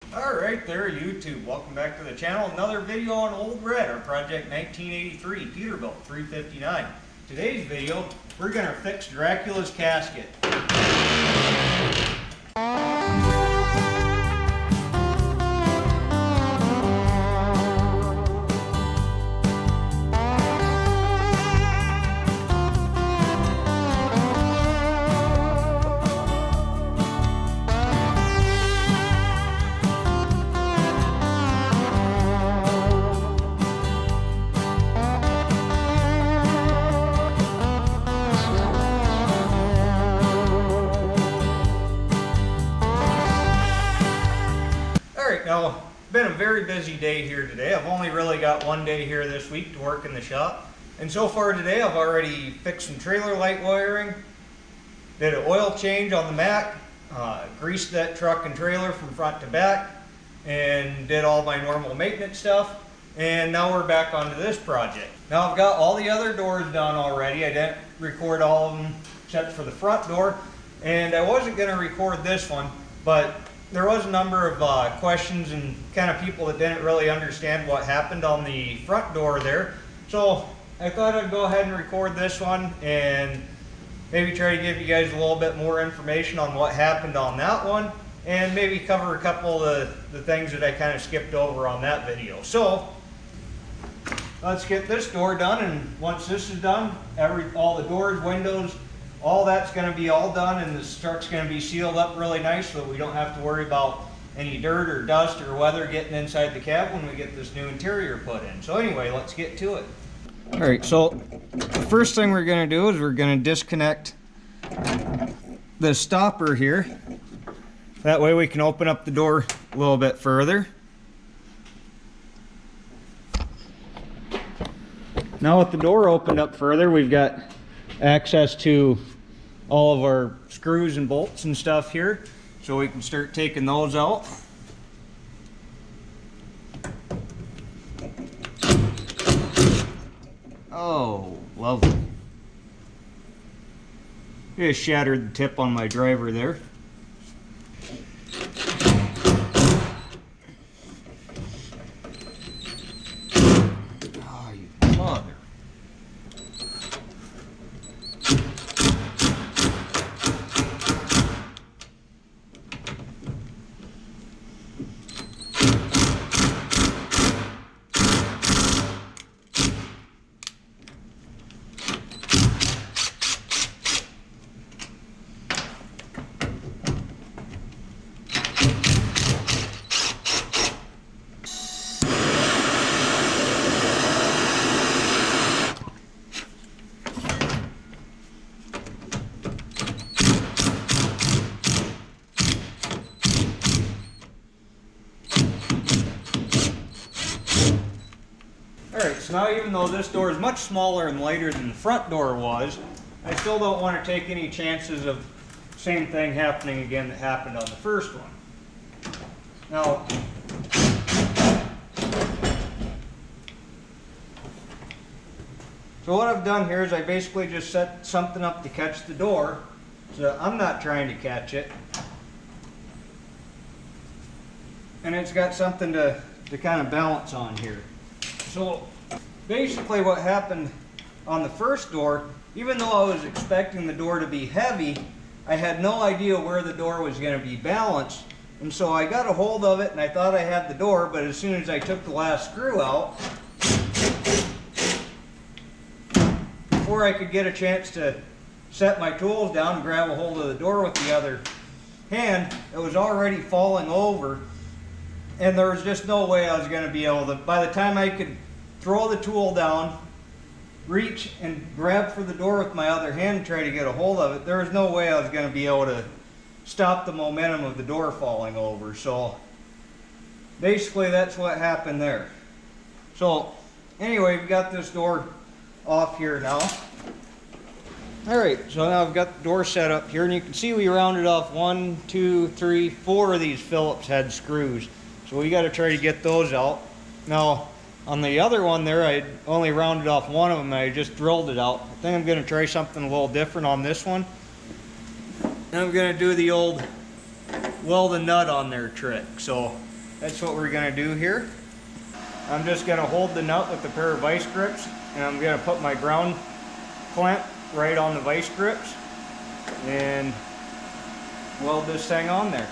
Alright there YouTube, welcome back to the channel. Another video on Old Red, our Project 1983 Peterbilt 359. Today's video, we're going to fix Dracula's casket. Now, it's been a very busy day here today. I've only really got one day here this week to work in the shop. And so far today, I've already fixed some trailer light wiring, did an oil change on the Mack, greased that truck and trailer from front to back, and did all my normal maintenance stuff. And now we're back onto this project. Now I've got all the other doors done already. I didn't record all of them except for the front door. And I wasn't going to record this one, but there was a number of questions and kind of people that didn't really understand what happened on the front door there. So I thought I'd go ahead and record this one and maybe try to give you guys a little bit more information on what happened on that one, and maybe cover a couple of the things that I kind of skipped over on that video. So let's get this door done, and once this is done, all the doors, windows, all that's going to be all done, and this truck's going to be sealed up really nice so we don't have to worry about any dirt or dust or weather getting inside the cab when we get this new interior put in. So anyway, let's get to it. Alright, so the first thing we're going to do is we're going to disconnect the stopper here. That way we can open up the door a little bit further. Now with the door opened up further, we've got access to all of our screws and bolts and stuff here, so we can start taking those out. Oh, lovely. Just shattered the tip on my driver there. Oh, you mother. Alright, so now even though this door is much smaller and lighter than the front door was, I still don't want to take any chances of the same thing happening again that happened on the first one. Now, so what I've done here is I basically just set something up to catch the door, so I'm not trying to catch it. And it's got something to kind of balance on here. So basically what happened on the first door, even though I was expecting the door to be heavy, I had no idea where the door was going to be balanced. And so I got a hold of it and I thought I had the door, but as soon as I took the last screw out, before I could get a chance to set my tools down and grab a hold of the door with the other hand, it was already falling over. And there was just no way I was going to be able to, by the time I could throw the tool down, reach and grab for the door with my other hand and try to get a hold of it, there was no way I was going to be able to stop the momentum of the door falling over. So basically that's what happened there. So anyway, we've got this door off here now. Alright, so now I've got the door set up here, and you can see we rounded off 1, 2, 3, 4 of these Phillips head screws. So we got to try to get those out. Now, on the other one there, I only rounded off one of them and I just drilled it out. I think I'm going to try something a little different on this one. And I'm going to do the old weld a nut on there trick. So that's what we're gonna do here. I'm just gonna hold the nut with a pair of vice grips, and I'm gonna put my ground clamp right on the vice grips and weld this thing on there.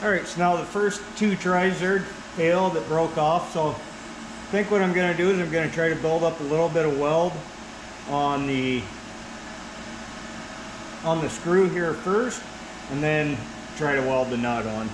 Alright, so now the first two tries there failed, it broke off, so I think what I'm going to do is I'm going to try to build up a little bit of weld on the screw here first, and then try to weld the nut on.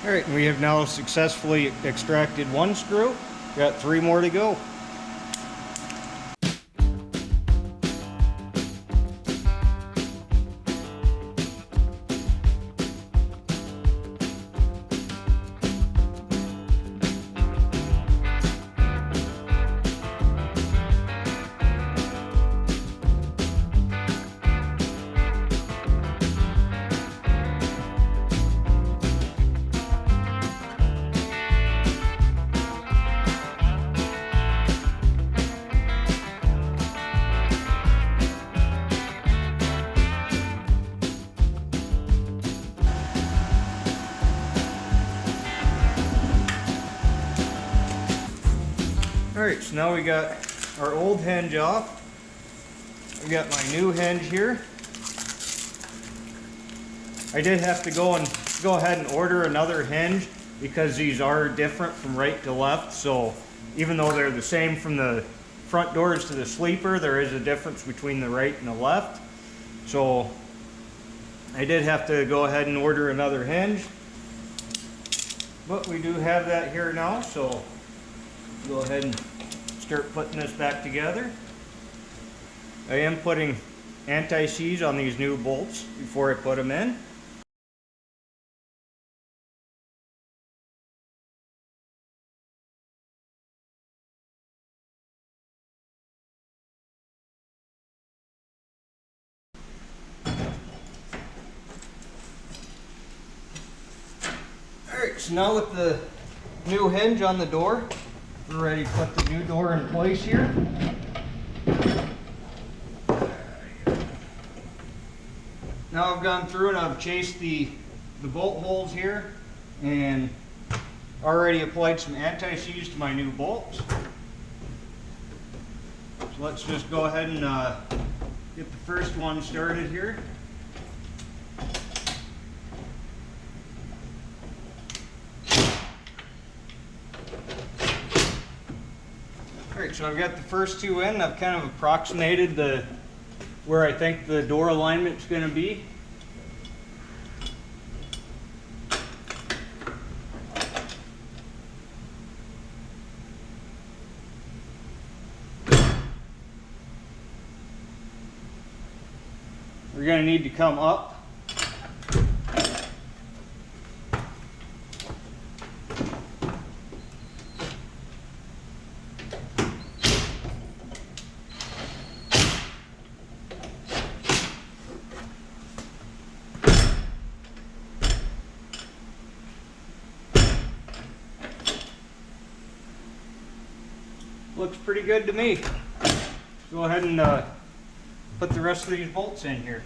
Alright, we have now successfully extracted one screw. Got 3 more to go. Alright, so now we got our old hinge off. We got my new hinge here. I did have to go ahead and order another hinge because these are different from right to left. So even though they're the same from the front doors to the sleeper, there is a difference between the right and the left. So I did have to go ahead and order another hinge. But we do have that here now, so go ahead and start putting this back together. I am putting anti-seize on these new bolts before I put them in. Alright, so now with the new hinge on the door, we're ready to put the new door in place here. Now I've gone through and I've chased the bolt holes here and already applied some anti-seize to my new bolts. So let's just go ahead and get the first one started here. Alright, so I've got the first two in. I've kind of approximated where I think the door alignment's going to be. We're going to need to come up. Looks pretty good to me. Go ahead and put the rest of these bolts in here.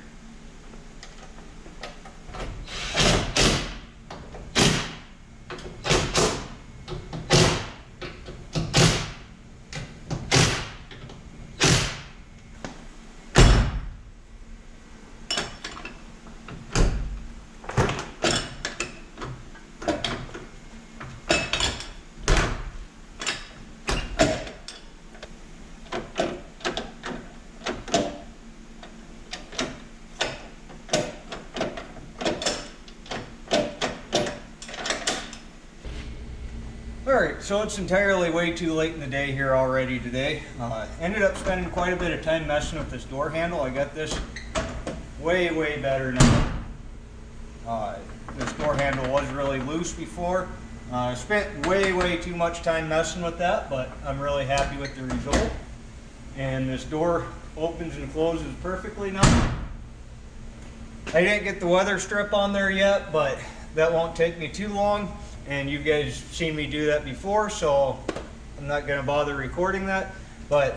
Alright, so it's entirely way too late in the day here already today. Ended up spending quite a bit of time messing with this door handle. I got this way better now. This door handle was really loose before. I spent way too much time messing with that, but I'm really happy with the result. And this door opens and closes perfectly now. I didn't get the weather strip on there yet, but that won't take me too long. And you guys seen me do that before, so I'm not going to bother recording that. But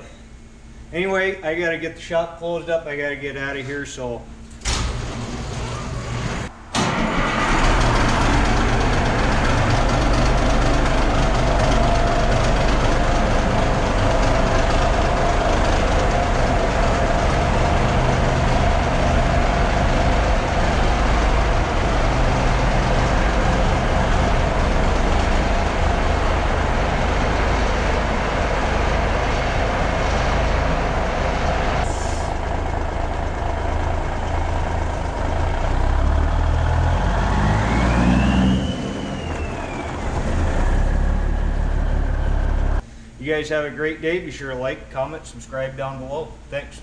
anyway, I got to get the shop closed up. I got to get out of here. So you guys have a great day. Be sure to like, comment, subscribe down below. Thanks.